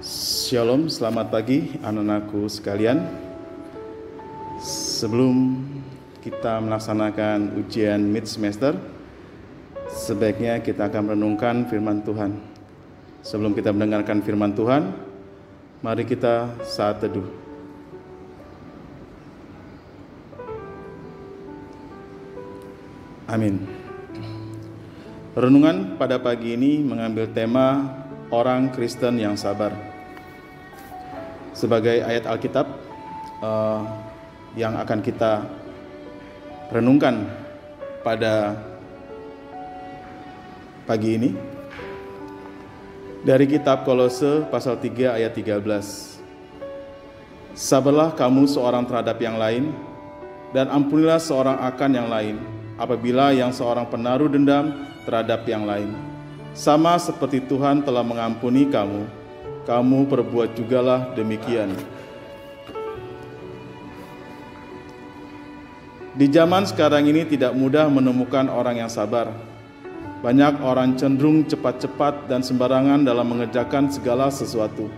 Shalom, selamat pagi anak-anakku sekalian. Sebelum kita melaksanakan ujian mid semester, sebaiknya kita akan merenungkan firman Tuhan. Sebelum kita mendengarkan firman Tuhan, mari kita saat teduh. Amin. Renungan pada pagi ini mengambil tema orang Kristen yang sabar. Sebagai ayat Alkitab yang akan kita renungkan pada pagi ini dari kitab Kolose pasal 3 ayat 13. Sabarlah kamu seorang terhadap yang lain, dan ampunilah seorang akan yang lain, apabila yang seorang penaruh dendam terhadap yang lain. Sama seperti Tuhan telah mengampuni kamu, kamu perbuat jugalah demikian. Di zaman sekarang ini tidak mudah menemukan orang yang sabar. Banyak orang cenderung cepat-cepat dan sembarangan dalam mengerjakan segala sesuatu.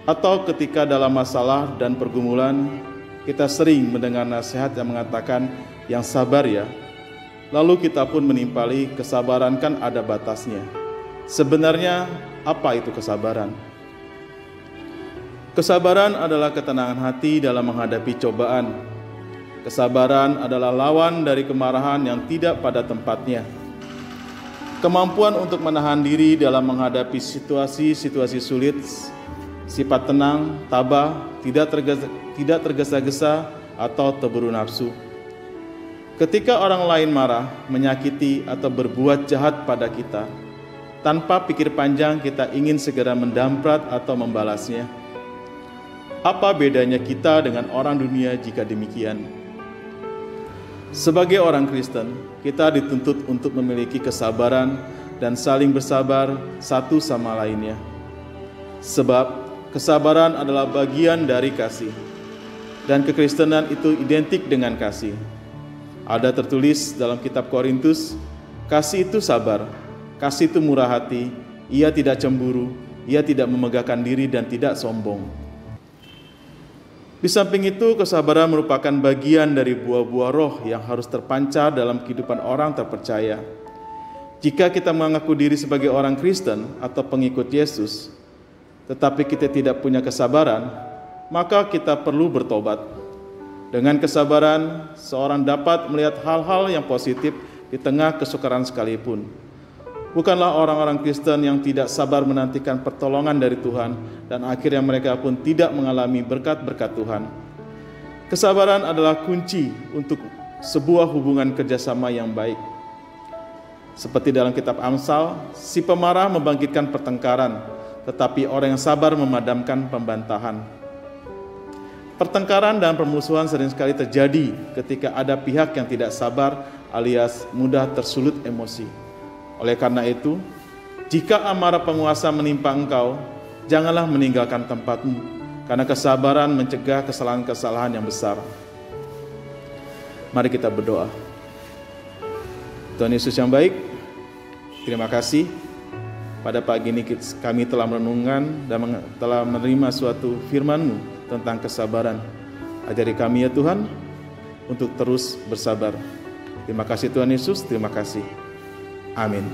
Atau ketika dalam masalah dan pergumulan, kita sering mendengar nasihat yang mengatakan, yang sabar ya. Lalu kita pun menimpali, kesabaran kan ada batasnya. Sebenarnya apa itu kesabaran? Kesabaran adalah ketenangan hati dalam menghadapi cobaan. Kesabaran adalah lawan dari kemarahan yang tidak pada tempatnya. Kemampuan untuk menahan diri dalam menghadapi situasi-situasi sulit, sifat tenang, tabah, tidak tergesa-gesa atau terburu nafsu. Ketika orang lain marah, menyakiti atau berbuat jahat pada kita, tanpa pikir panjang kita ingin segera mendamprat atau membalasnya. Apa bedanya kita dengan orang dunia jika demikian? Sebagai orang Kristen, kita dituntut untuk memiliki kesabaran dan saling bersabar satu sama lainnya. Sebab kesabaran adalah bagian dari kasih, dan kekristenan itu identik dengan kasih. Ada tertulis dalam kitab Korintus, kasih itu sabar, kasih itu murah hati, ia tidak cemburu, ia tidak memegahkan diri dan tidak sombong. Di samping itu, kesabaran merupakan bagian dari buah-buah roh yang harus terpancar dalam kehidupan orang terpercaya. Jika kita mengaku diri sebagai orang Kristen atau pengikut Yesus, tetapi kita tidak punya kesabaran, maka kita perlu bertobat. Dengan kesabaran, seorang dapat melihat hal-hal yang positif di tengah kesukaran sekalipun. Bukanlah orang-orang Kristen yang tidak sabar menantikan pertolongan dari Tuhan dan akhirnya mereka pun tidak mengalami berkat-berkat Tuhan. Kesabaran adalah kunci untuk sebuah hubungan kerjasama yang baik. Seperti dalam kitab Amsal, si pemarah membangkitkan pertengkaran, tetapi orang yang sabar memadamkan pembantahan. Pertengkaran dan permusuhan sering sekali terjadi ketika ada pihak yang tidak sabar alias mudah tersulut emosi. Oleh karena itu, jika amarah penguasa menimpa engkau, janganlah meninggalkan tempatmu, karena kesabaran mencegah kesalahan-kesalahan yang besar. Mari kita berdoa. Tuhan Yesus yang baik, terima kasih. Pada pagi ini kami telah merenungkan dan telah menerima suatu firman-Mu tentang kesabaran. Ajari kami ya Tuhan, untuk terus bersabar. Terima kasih Tuhan Yesus, terima kasih. Amin.